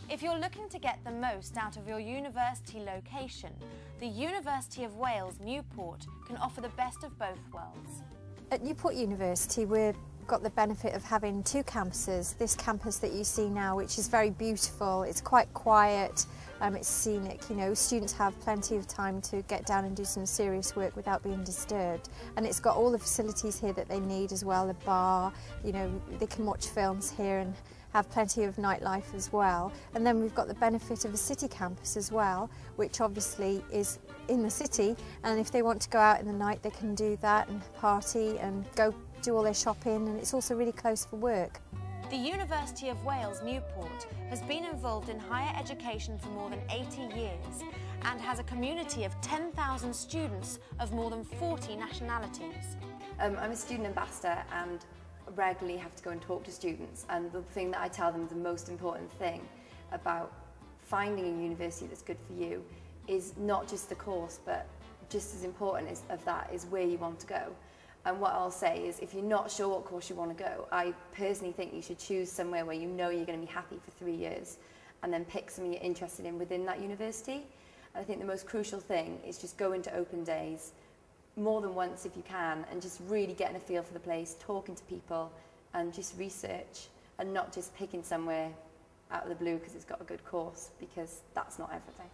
If you're looking to get the most out of your university location, the University of Wales, Newport can offer the best of both worlds. At Newport University we've got the benefit of having two campuses. This campus that you see now, which is very beautiful, it's quite quiet, it's scenic, you know, students have plenty of time to get down and do some serious work without being disturbed. And it's got all the facilities here that they need as well, a bar, you know, they can watch films here and have plenty of nightlife as well. And then we've got the benefit of a city campus as well, which obviously is in the city, and if they want to go out in the night they can do that and party and go do all their shopping, and it's also really close for work. The University of Wales, Newport has been involved in higher education for more than 80 years and has a community of 10,000 students of more than 40 nationalities. I'm a student ambassador and regularly have to go and talk to students, and the thing that I tell them, the most important thing about finding a university that's good for you is not just the course, but just as important of that is where you want to go. And what I'll say is, if you're not sure what course you want to go, I personally think you should choose somewhere where you know you're going to be happy for 3 years, and then pick something you're interested in within that university. And I think the most crucial thing is just go into open days more than once if you can, and just really getting a feel for the place, talking to people, and just research, and not just picking somewhere out of the blue because it's got a good course, because that's not everything.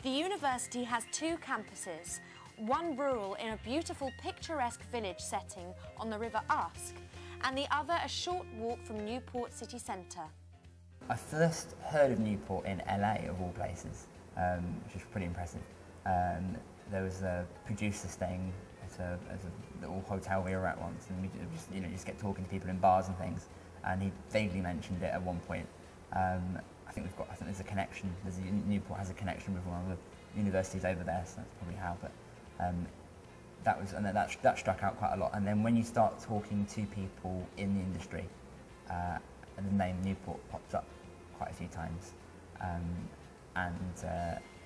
The university has two campuses, one rural in a beautiful picturesque village setting on the River Usk, and the other a short walk from Newport city centre. I first heard of Newport in LA, of all places, which was pretty impressive. There was a producer staying at a little hotel we were at once, and we just get talking to people in bars and things, and he vaguely mentioned it at one point. I think there's a connection. Newport has a connection with one of the universities over there, so that's probably how. But that struck out quite a lot. And then when you start talking to people in the industry, and the name Newport pops up quite a few times,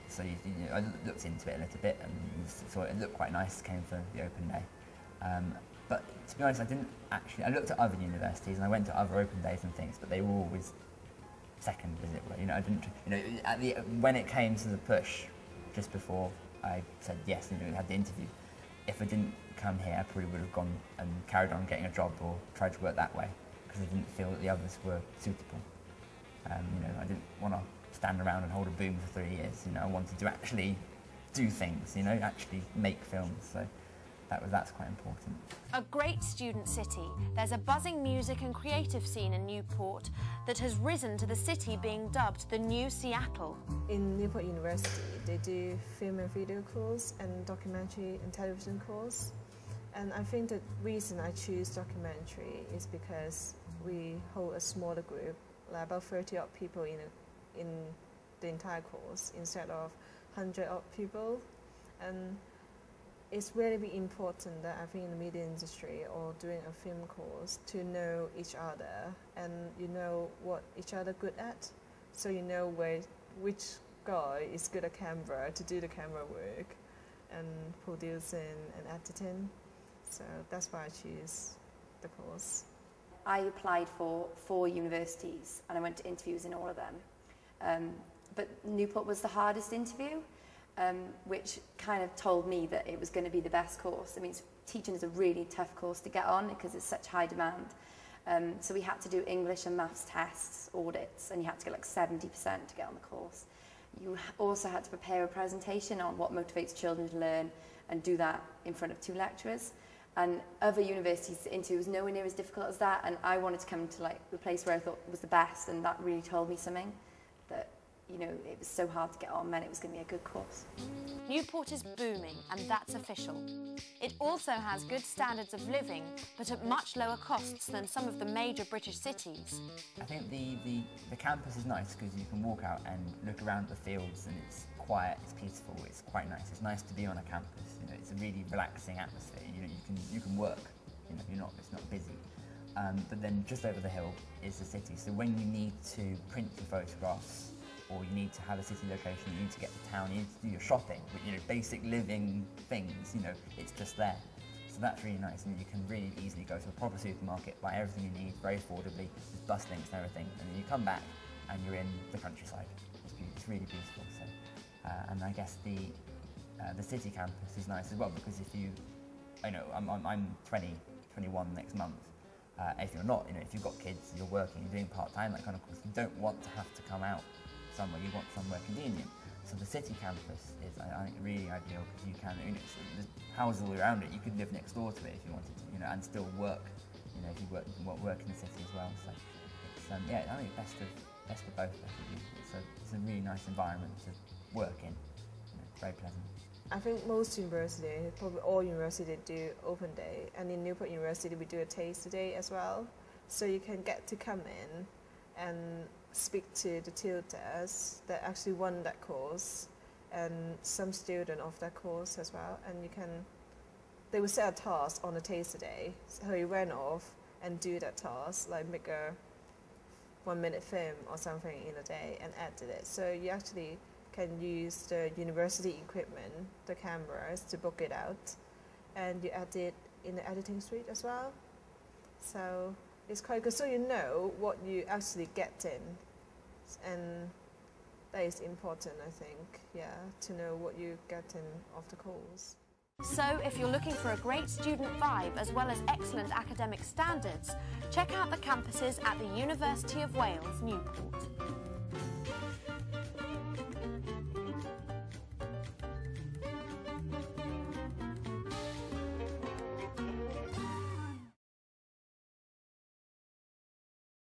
so I looked into it a little bit and thought it looked quite nice. Came for the open day, but to be honest, I looked at other universities and I went to other open days and things, but they were always second, as it were. You know, I didn't. You know, when it came to the push, just before I said yes and had the interview, if I didn't come here, I probably would have gone and carried on getting a job or tried to work that way, because I didn't feel that the others were suitable. You know, I didn't want to stand around and hold a boom for 3 years. You know, I wanted to actually do things. You know, actually make films. So that's quite important. A great student city, there's a buzzing music and creative scene in Newport that has risen to the city being dubbed the new Seattle. In Newport University, they do film and video course and documentary and television course. And I think the reason I choose documentary is because we hold a smaller group, like about 30 odd people in the entire course instead of 100 odd people. And it's really important that I think in the media industry or doing a film course to know each other, and you know what each other good at, so you know which guy is good at camera to do the camera work and producing and editing. So that's why I choose the course. I applied for 4 universities and I went to interviews in all of them, but Newport was the hardest interview. Which kind of told me that it was going to be the best course. I mean, teaching is a really tough course to get on because it's such high demand. So we had to do English and maths tests, audits, and you had to get like 70% to get on the course. You also had to prepare a presentation on what motivates children to learn and do that in front of 2 lecturers. And other universities to interview was nowhere near as difficult as that, and I wanted to come to like the place where I thought was the best, and that really told me something, that you know, it was so hard to get on, meant it was going to be a good course. Newport is booming, and that's official. It also has good standards of living, but at much lower costs than some of the major British cities. I think the campus is nice because you can walk out and look around the fields, and it's quiet, it's peaceful, it's quite nice. It's nice to be on a campus. You know, it's a really relaxing atmosphere. You know, you can work. You know, it's not busy. But then just over the hill is the city. So when you need to print your photographs, or you need to have a city location, you need to get to town, you need to do your shopping, you know, basic living things, you know, it's just there. So that's really nice, and you can really easily go to a proper supermarket, buy everything you need very affordably, with bus links and everything, and then you come back and you're in the countryside. It's really beautiful. So, and I guess the city campus is nice as well, because if you, I'm 21 next month. If you're not, if you've got kids, you're working, you're doing part-time, that kind of course, you don't want to have to come out somewhere, you want somewhere convenient. So the city campus is, I think, really ideal, because you can, there's houses all around it, you could live next door to it if you wanted to, and still work, if you work in the city as well. So it's, yeah, I think best of both, definitely. It's a really nice environment to work in, very pleasant. I think most universities, probably all universities, do open day, and in Newport University we do a taster day as well. So you can get to come in and speak to the tutors that actually won that course, and some student of that course as well. And they will set a task on a taster day, so you went off and do that task, like make a 1-minute film or something in a day and edit it. So you actually can use the university equipment, the cameras, to book it out, and you edit in the editing suite as well. So it's quite good, so you know what you actually get in, and that is important, I think, to know what you get in of the course. So if you're looking for a great student vibe as well as excellent academic standards, check out the campuses at the University of Wales, Newport.